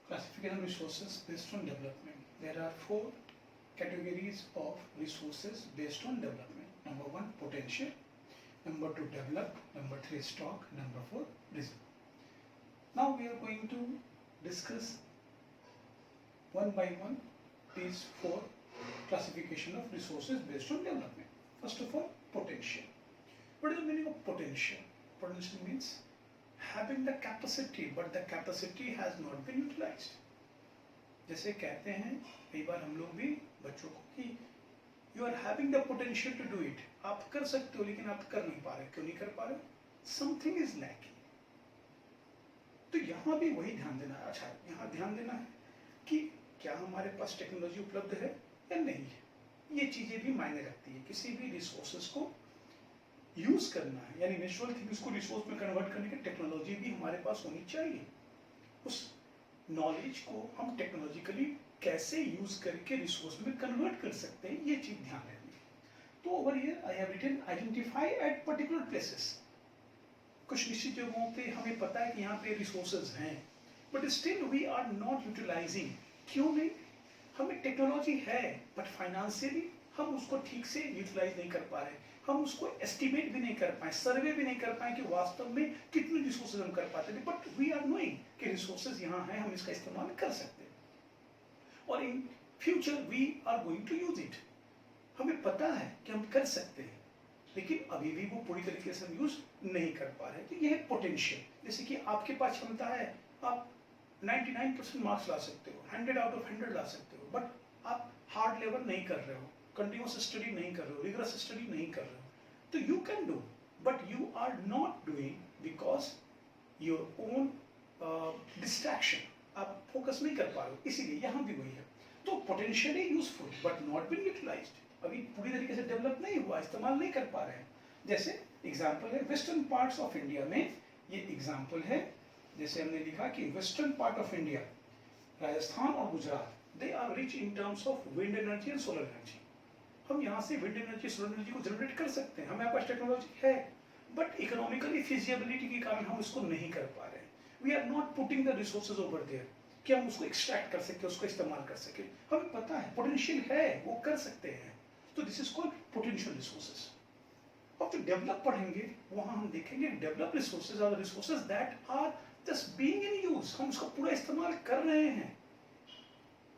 Classification of resources based on development. There are four categories of resources based on development. Number one, potential. Number two, develop. Number three, stock. Number four, reserve. Now we are going to discuss one by one these four classification of resources based on development. First of all, potential. What is the meaning of potential? Potential means having the capacity, but the capacity has not been utilized. जैसे कहते हैं कई बार हम लोग भी बच्चों को कि you are having the potential to do it. आप कर सकते हो लेकिन आप कर नहीं पा रहे. क्यों नहीं कर पा रहे? Something is lacking. तो यहाँ भी वही ध्यान देना है. अच्छा, यहाँ ध्यान देना है कि क्या हमारे पास टेक्नोलॉजी उपलब्ध है या नहीं है. ये चीजें भी मायने रखती है. किसी भी रिसोर्सेज को यूज करना है, यानी नेचुरल थिंग्स को रिसोर्स में कन्वर्ट करने की टेक्नोलॉजी भी हमारे पास होनी चाहिए. उस नॉलेज को हम टेक्नोलॉजिकली कैसे यूज करके रिसोर्स में कन्वर्ट कर सकते हैं, ये चीज ध्यान रखनी है. तो over here I have written identify at particular places. कुछ निश्चित जगहों पे हमें पता है कि यहाँ पे रिसोर्सेज हैं, but still we are not utilising. क्यों नहीं? हमें टेक्नोलॉजी है बट फाइनेंशियली हम उसको ठीक से यूटिलाइज नहीं कर पा रहे. हम उसको एस्टिमेट भी नहीं कर पाए, सर्वे भी नहीं कर पाए कि वास्तव में कितने रिसोर्सेज हम कर पाते हैं. बट वी आर नोइंग कि रिसोर्सेज यहाँ हैं, हम इसका इस्तेमाल कर सकते हैं और in future we are going to use it. हमें पता है कि हम कर सकते हैं लेकिन अभी भी वो पूरी तरीके से हम यूज नहीं कर पा रहे. तो ये है पोटेंशियल. जैसे कि आपके पास क्षमता है, आप 99% मार्क्स ला सकते हो, 100 आउट ऑफ 100 ला सकते हो, बट आप हार्ड लेवल नहीं कर रहे हो, कंटिन्यूस स्टडी नहीं कर रहे हो, रिगरस स्टडी नहीं कर रहे हो. तो you can do but you are not doing because your own distraction. आप फोकस नहीं कर पा रहे हो, इसीलिए यहाँ भी वही है. तो potentially useful but not been utilised. अभी पूरी तरीके से डेवलप नहीं हुआ, इस्तेमाल नहीं कर पा रहे हैं. जैसे एग्जाम्पल है वेस्टर्न पार्ट्स ऑफ इंडिया में, ये एग्जाम्पल है. जैसे हमने लिखा कि western part of India, Rajasthan और Gujarat, they are rich in terms of wind energy and solar energy. हम यहाँ से विंड एनर्जी, सोलर एनर्जी को जनरेट कर सकते हैं. हमारे पास टेक्नोलॉजी है बट इकोनॉमिकली फिजिबिलिटी के कारण हम उसको नहीं कर पा रहे हैं. We are not putting the resources over there कि हम उसको एक्सट्रैक्ट कर सके, उसको इस्तेमाल कर सके. हमें पता है पोटेंशियल है, वो कर सकते हैं. तो this is called potential resources. अब तो डेवलप पढ़ेंगे वहां हम देखेंगे develop resources are resources that are just being in use. हम उसका पूरा इस्तेमाल कर रहे हैं,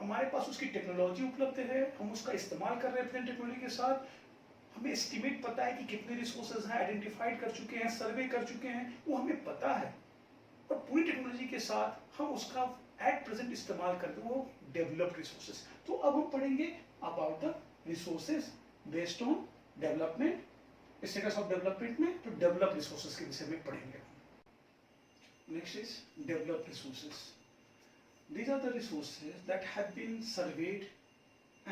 हमारे पास उसकी टेक्नोलॉजी उपलब्ध है, हम उसका इस्तेमाल कर रहे हैं अपने टेक्नोलॉजी के साथ. हमें एस्टिमेट पता है कि कितने रिसोर्सेज हैं, आइडेंटिफाइड कर चुके हैं, सर्वे कर चुके हैं, वो हमें पता है. और पूरी टेक्नोलॉजी के साथ हम उसका एट प्रेजेंट इस्तेमाल करते हैं, वो डेवलप्ड रिसोर्सेज. तो अब हम पढ़ेंगे about the resources based on development. Status of development में तो डेवलप रिसोर्सेज के विषय में पढ़ेंगे. Next is develop resources. These are the resources that have been surveyed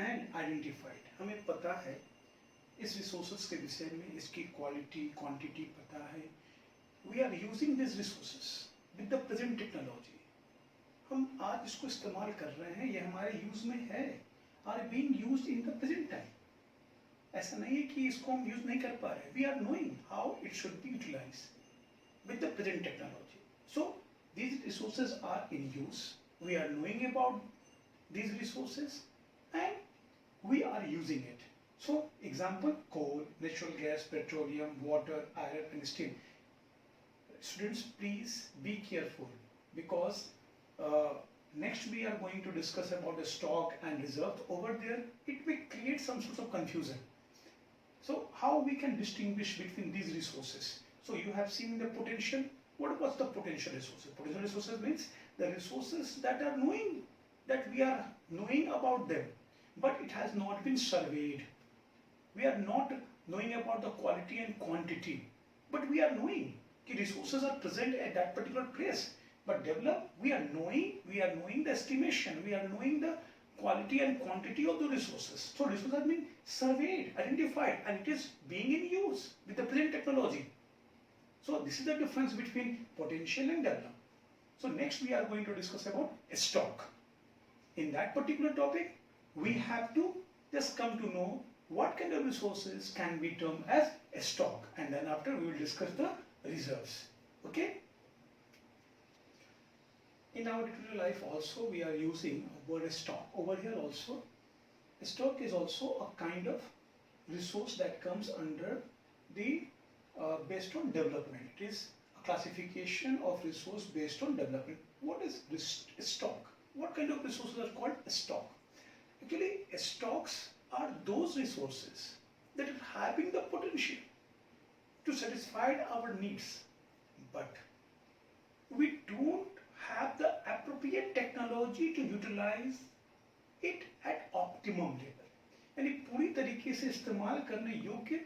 and identified. हमें पता है इस resources के विषय में, इसकी quality, quantity पता है. We are using these resources with the present technology. हम आज इसको इस्तेमाल कर रहे हैं, ये हमारे यूज में है, are being used in the present time. ऐसा नहीं है कि इसको हम यूज नहीं कर पा रहे. We are knowing how it should be utilized with the present technology. So these resources are in use. We are knowing about these resources and we are using it. So example, coal, natural gas, petroleum, water, iron and steel. Students, please be careful because next we are going to discuss about the stock and reserve. Over there it may create some sorts of confusion. So how we can distinguish between these resources? So you have seen the potential. What was the potential resources? Potential resources means the resources that are knowing, that we are knowing about them, but it has not been surveyed. We are not knowing about the quality and quantity, but we are knowing that resources are present at that particular place. But develop, we are knowing the estimation, we are knowing the quality and quantity of the resources. So resources have been surveyed, identified, and it is being in use with the present technology. So this is the difference between potential and develop. So next we are going to discuss about stock. In that particular topic, we have to just come to know what kind of resources can be termed as a stock, and then after we will discuss the reserves. Okay? In our day-to-day life also we are using a word stock. Over here also, stock is also a kind of resource that comes under the based on development. It is a classification of resource based on development. What is stock? What kind of resources are called stock? Actually, stocks are those resources that are having the potential to satisfy our needs, but we don't have the appropriate technology to utilize it at optimum level. यानी पूरी तरीके से इस्तेमाल करने योग्य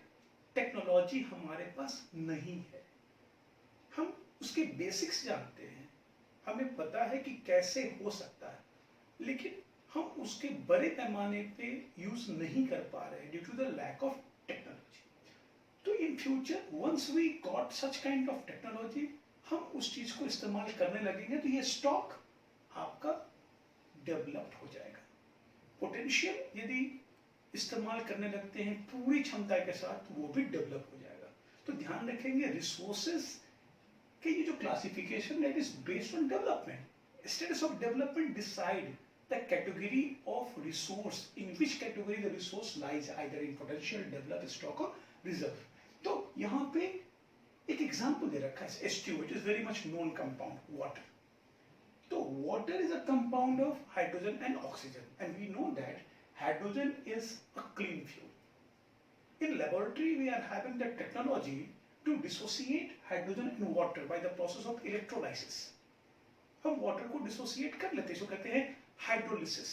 technology हमारे पास नहीं है. हम उसके बेसिक्स जानते हैं, हमें पता है कि कैसे हो सकता है, लेकिन हम उसके बड़े पैमाने पे यूज नहीं कर पा रहे due to the lack of technology. तो in future once we got such kind of technology, हम उस चीज को इस्तेमाल करने लगेंगे तो ये स्टॉक आपका डेवलप्ड हो जाएगा. पोटेंशियल यदि इस्तेमाल करने लगते हैं पूरी क्षमता के साथ, वो भी डेवलप हो जाएगा. तो ध्यान रखेंगे रिसोर्सेज के ये जो क्लासिफिकेशन है, it is based on development. Status of development decide the category of resource, in which category the resource lies, either in potential, develop, stock or reserve. तो यहाँ पे एक एग्जाम्पल दे रखा है H2O. It is very much known compound, water. तो water is a compound of hydrogen and oxygen, and we know that hydrogen is a clean fuel. In laboratory we are having the technology to dissociate hydrogen and water by the process of electrolysis. हम water को dissociate कर लेते हैं, इसको कहते हैं hydrolysis.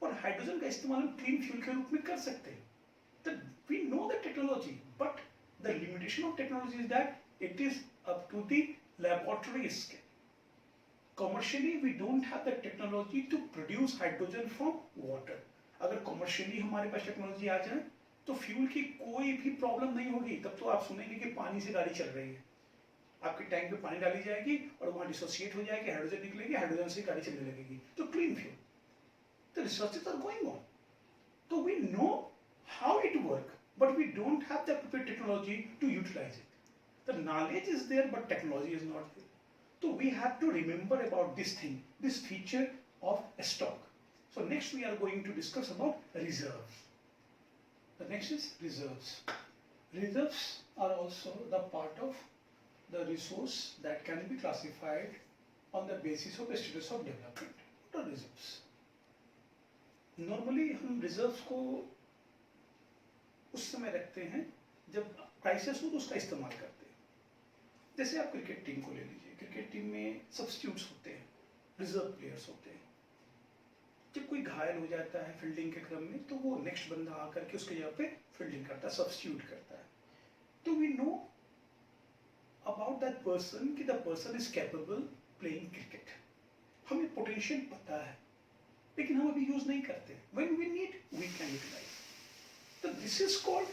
और hydrogen का इस्तेमाल हम क्लीन फ्यूल के रूप में कर सकते हैं. तो we know the technology, but the limitation of technology is that it is up to the laboratory scale. Commercially we don't have the technology to produce hydrogen from water. अगर commercially हमारे पास टेक्नोलॉजी आ जाए तो fuel की कोई भी problem नहीं होगी. तब तो आप सुनेंगे कि पानी से गाड़ी चल रही है, आपके टैंक में पानी डाली जाएगी और वहां डिसोसिएट हो जाएगी, हाइड्रोजन निकलेगी, हाइड्रोजन से गाड़ी चलने लगेगी. तो clean fuel. The researches are going on. So we know how it works, but we don't have the appropriate technology to utilize it. The knowledge is there, but technology is not there. So we have to remember about this thing, this feature of a stock. So next we are going to discuss about reserves. The next is reserves. Reserves are also the part of the resource that can be classified on the basis of the status of development. What are reserves? Normally हम reserves को उस समय रखते हैं जब crisis हो तो उसका इस्तेमाल करते हैं. जैसे आप क्रिकेट टीम को ले लीजिए, क्रिकेट टीम में सब्स्टिट्यूट्स होते हैं, रिजर्व प्लेयर्स होते हैं. जब कोई घायल हो जाता है फील्डिंग के क्रम में, तो वो नेक्स्ट बंदा आकर के उसके जगह पे फील्डिंग करता है, सब्स्टिट्यूट करता है. तो we know about that person कि the person is capable playing cricket. हमें potential पता है, लेकिन हम अभी यूज नहीं करते. When we need, we can utilize. So this is called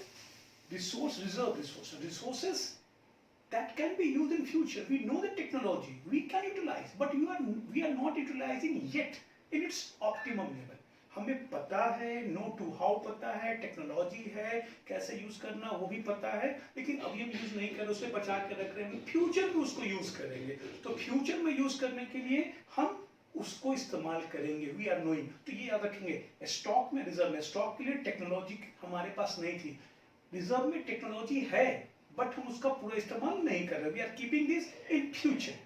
resource, reserve resource. Resources that can be used in future. We know the technology, we can utilize, but we are not utilizing yet in its optimum level. हमें पता है, no to how पता है, technology है, कैसे use करना वो भी पता है, लेकिन अभी हम यूज नहीं कर रहे, उसे बचा के रख रहे हैं. फ्यूचर में उसको यूज करेंगे, तो फ्यूचर में यूज करने के लिए हम उसको इस्तेमाल करेंगे. We are knowing. तो ये याद रखेंगे, स्टॉक में, रिजर्व में. स्टॉक के लिए टेक्नोलॉजी हमारे पास नहीं थी, रिजर्व में टेक्नोलॉजी है, बट हम उसका पूरा इस्तेमाल नहीं कर रहे. We are keeping this in future.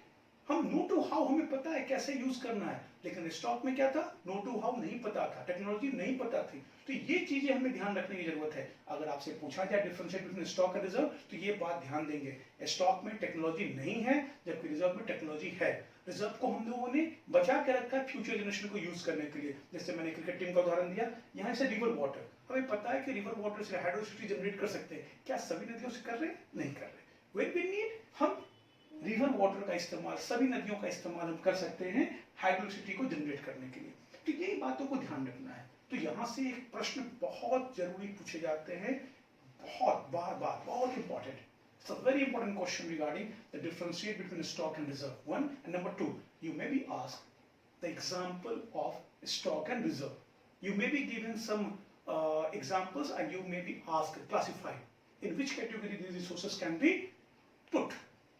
हम नो टू हाउ हमें पता है कैसे यूज करना है, लेकिन स्टॉक में क्या था, नो टू हाउ नहीं पता था, टेक्नोलॉजी नहीं पता थी. तो ये चीजें हमें ध्यान रखने की जरूरत है. अगर आपसे पूछा जाए डिफरेंशिएट बिटवीन स्टॉक और रिजर्व, तो ये बात ध्यान देंगे. स्टॉक में टेक्नोलॉजी नहीं है, जबकि रिजर्व में टेक्नोलॉजी है. रिजर्व को हम लोगों ने बचा के रखा है फ्यूचर जनरेशन को यूज करने के लिए. जैसे मैंने क्रिकेट टीम का उदाहरण दिया, यहाँ से रिवर वाटर, हमें पता है कि रिवर वाटर से हाइड्रोइलेक्ट्रिसिटी जनरेट कर सकते हैं. क्या सभी नदियों से कर रहे हैं? नहीं कर रहे. व्हेन वी नीड, हम रिवर वाटर का इस्तेमाल, सभी नदियों का इस्तेमाल हम कर सकते हैं हाइड्रोइलेक्ट्रिसिटी को जनरेट करने के लिए. तो यही बातों को ध्यान रखना है. तो यहाँ से एक प्रश्न बहुत जरूरी पूछे जाते हैं, बहुत बार बार, बहुत important. It's a very important question regarding the differentiate between stock and reserve. One, and number two, you may be asked the example of stock and reserve. You may be given some examples, and you may be asked, classified in which category these resources can be put.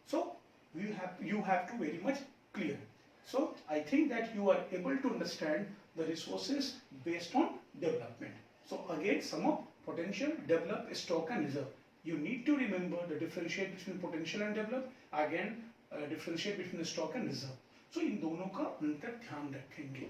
So you have to very much clear. So think that you are able to understand the resources based on development. So again, sum up, potential, develop, stock and reserve. You need to remember the differentiate between potential and develop. Again, differentiate between the stock and reserve. So इन दोनों का अंतर ध्यान रखेंगे.